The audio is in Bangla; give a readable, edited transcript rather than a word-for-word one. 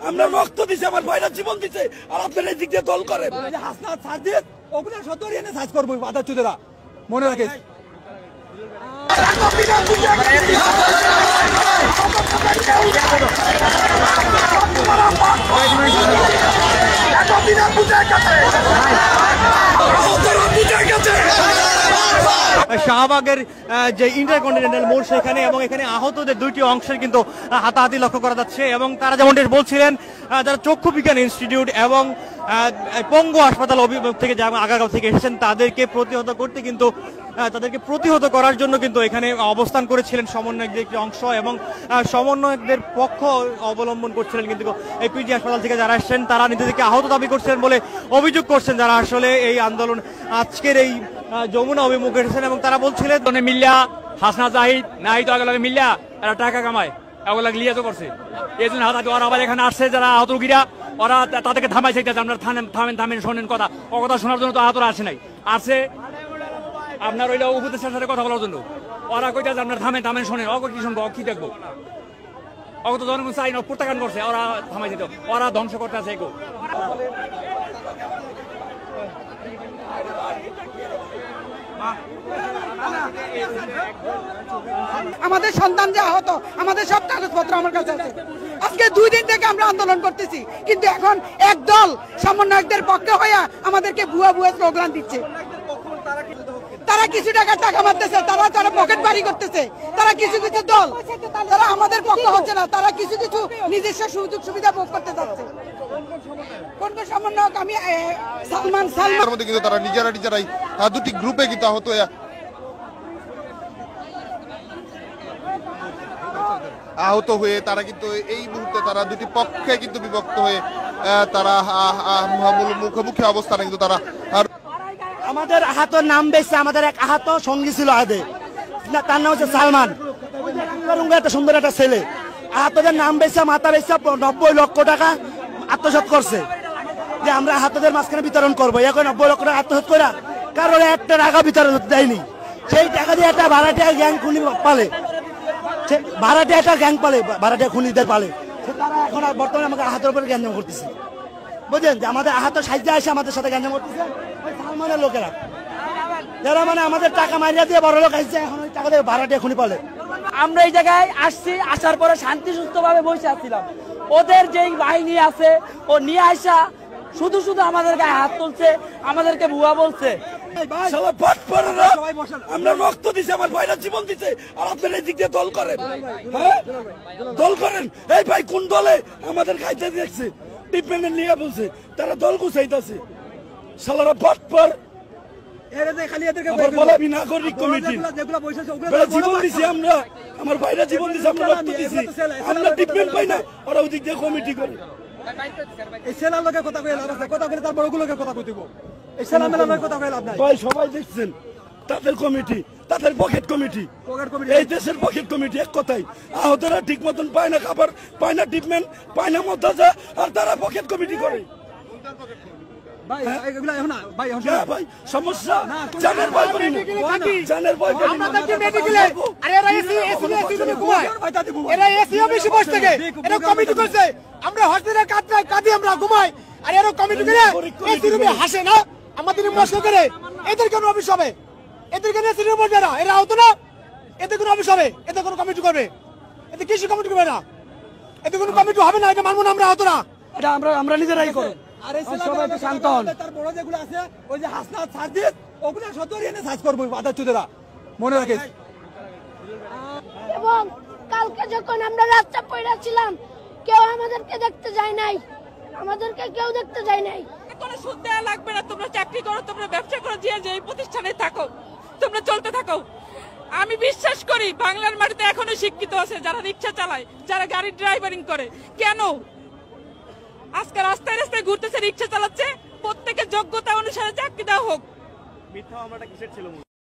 আমরা রক্ত দিছি, আমার ভাইরা জীবন দিছে, আর আপনারা এই দিক দিয়ে দল করেন। হাসনাত সাজিদ ওগুলা সদর এনে সাজ করবো বাধা চুদেরা, মনে রাখিস। শাহবাগের যে ইন্টারকন্টিনেন্টাল মোড় সেখানে এবং এখানে আহতদের দুইটি অংশের কিন্তু হাতাহাতি লক্ষ্য করা যাচ্ছে এবং তারা যেমনটি বলছিলেন যারা চক্ষু বিজ্ঞান ইনস্টিটিউট এবং পঙ্গু হাসপাতাল অভিমুখ থেকে যারা আগারগাঁও থেকে এসেছেন তাদেরকে প্রতিহত করতে কিন্তু তাদেরকে প্রতিহত করার জন্য কিন্তু এখানে অবস্থান করেছিলেন সমন্বয়কদের একটি অংশ এবং সমন্বয়কদের পক্ষ অবলম্বন করছিলেন কিন্তু এই পিজি হাসপাতাল থেকে যারা এসেছেন তারা নিজেদেরকে আহত দাবি করছিলেন বলে অভিযোগ করছেন যারা আসলে এই আন্দোলন আজকের এই যমুনা অভিমুখে এসেছেন এবং তারা বলছিলেন মিল্লা হাসনাত জাহিদ নাহিদ আগে মিল্লা এরা টাকা কামায় এগুলো লিয়ে তো করছে এই জন্য ওরা আবার এখানে আসছে যারা আহত রোগীরা ওরা তাদেরকে থামাই চাইতে আপনার থামেন শোনেন কথা ও কথা শোনার জন্য তো আহতরা আসে নাই আসে আপনার ওইটা উপদেশের সাথে কথা বলার জন্য ওরা কইটা যে আপনার থামেন শোনেন অগ কি শুনবো কি দেখবো অগ তো জনগণ চাই না প্রত্যাখ্যান করছে ওরা থামাই যেত ওরা ধ্বংস করতে আছে এগো আমাদের সন্তান যে আহত, আমাদের সব কাগজপত্র আমার কাছে আছে। আজকে 2 দিন থেকে আমরা আন্দোলন করতেছি, কিন্তু এখন একদল সমন্বয়কদের পক্ষে হয়ে আমাদেরকে ভুয়া স্লোগান দিচ্ছে। তারা কিছু টাকা মারতেছে, তারা পকেট বাড়ি করতেছে। তারা কিছু দল তারা আমাদের পক্ষ হচ্ছে না, তারা কিছু নিজস্ব সুযোগ সুবিধা ভোগ করতে যাচ্ছে। কোন সমন্বয়ক আমি সালমান মধ্যে কিন্তু তারা নিজেরাই দুটি গ্রুপে কিন্তু আহত হয়ে তারা কিন্তু এই মুহূর্তে তারা দুটি পক্ষে কিন্তু বিভক্ত হয়ে তারা মুখোমুখি অবস্থানে কিন্তু তারা আমাদের আহত নাম বেশি, আমাদের এক আহত সঙ্গী ছিল আগে, তার নাম হচ্ছে সালমান, একটা সুন্দর একটা ছেলে। আহতদের নাম বেশি, মাথা বেশি 90 লক্ষ টাকা আত্মসাৎ করছে যে আমরা আহতদের মাঝখানে বিতরণ করবো। এখন 90 লক্ষ টাকা আত্মসাৎ করে কারণ একটা টাকা বিতরণ দেয়নি। সেই টাকা দিয়ে একটা ভাড়াটিয়া গ্যাং খুনি পালে, ভাড়াটিয়া একটা গ্যাং পালে, ভাড়াটিয়া খুনিদের পালে। তারা এখন বর্তমানে আমাকে আহতের উপরে গ্যাঞ্জাম করতেছে। বুঝলেন যে আমাদের আহত সাহায্য আসে আমাদের সাথে গ্যাঞ্জাম করতেছে সালমানের লোকেরা, যারা মানে আমাদের টাকা মারিয়া দিয়ে বড় লোক আসছে, এখন ওই টাকা দিয়ে ভাড়াটিয়া খুনি পালে। আমরা এই জায়গায় আসছি, আসার পরে শান্তি সুস্থভাবে বসে আসছিলাম। ওদের যেই বাহিনী আছে ও নিয়ে আসা শুধু আমাদের গায়ে হাত তুলছে, আমাদেরকে ভুয়া বলছে। আমরা রক্ত দিছি, আমার ভাইরা জীবন দিছে, আর আপনারা এই দিক দিয়ে দল করেন। দল করেন। এই ভাই কোন দলে আমাদের খাইতে দেখছে ট্রিটমেন্ট নিয়ে বলছে, তারা দল গুছাইতেছে। শালারা বাটপার জীবন দিছি আমরা, আমার ভাইরা জীবন দিছে, আমরা রক্ত দিছি, আমরা ট্রিটমেন্ট পাই না, ওরা ওই দিক দিয়ে কমিটি করে। এই সেলার লোকের কথা কইলে লাভ আছে, কথা কইলে তার বড়গুলোকে কথা কই দিব। এই সেলা মেলার কথা কইলে লাভ নাই। ভাই সবাই দেখছেন তাদের কমিটি, তাদের পকেট কমিটি, এই দেশের পকেট কমিটি। এক কথাই আহতরা ঠিক মতন পায় না খাবার, পায় না ট্রিটমেন্ট, পায় না মতাজা, আর তারা পকেট কমিটি করে। ভাই এগুলা এখন ভাই ভাই সমস্যা জানের ভয় করি না, জানের ভয় করি না। আমাদের মেডিকেলে আরে এরা এসি তুমি ঘুমায়, এরা এসি অফিসে বসে থাকে, এরা কমিটি করছে। আমরা হসপিটালে কাঁদি আমরা ঘুমাই, আর এরা কমিটি করে এসি রুমে হাসে না, আমাদের মস্ক করে। এদের কেন অফিস হবে? এদের কেন এসি রুমে বসবে না? এরা হতো না, এদের কোন অফিস হবে? এদের কোন কমিটি করবে? এদের কিছু কমিটি করবে না, এদের কোন কমিটি হবে না। এটা মানবো না, আমরা হতো না, এটা আমরা নিজেরাই করব। আর এই সবাই একটু শান্ত হন। তার বড় যেগুলো আছে ওই যে হাসনাত সাজিদ ওগুলা সদর এনে সাজ করবো বাধা চুদেরা, মনে রাখিস। এবং কালকে যখন আমরা রাস্তা পয়রা ছিলাম, কেউ আমাদেরকে দেখতে যায় নাই, আমাদেরকে কেউ দেখতে যায় নাই। কোনো সুদ দেওয়া লাগবে না, তোমরা চাকরি করো, তোমরা ব্যবসা করো, যে প্রতিষ্ঠানে থাকো তোমরা চলতে থাকো। আমি বিশ্বাস করি বাংলার মাটিতে এখনো শিক্ষিত আছে যারা রিক্সা চালায়, যারা গাড়ি ড্রাইভারিং করে। কেন আজকে রাস্তায় ঘুরতেছে, রিক্সা চালাচ্ছে, প্রত্যেকের যোগ্যতা অনুসারে চাকরি দেওয়া হোক। মিথ্যা মামলাটা কিসের ছিল?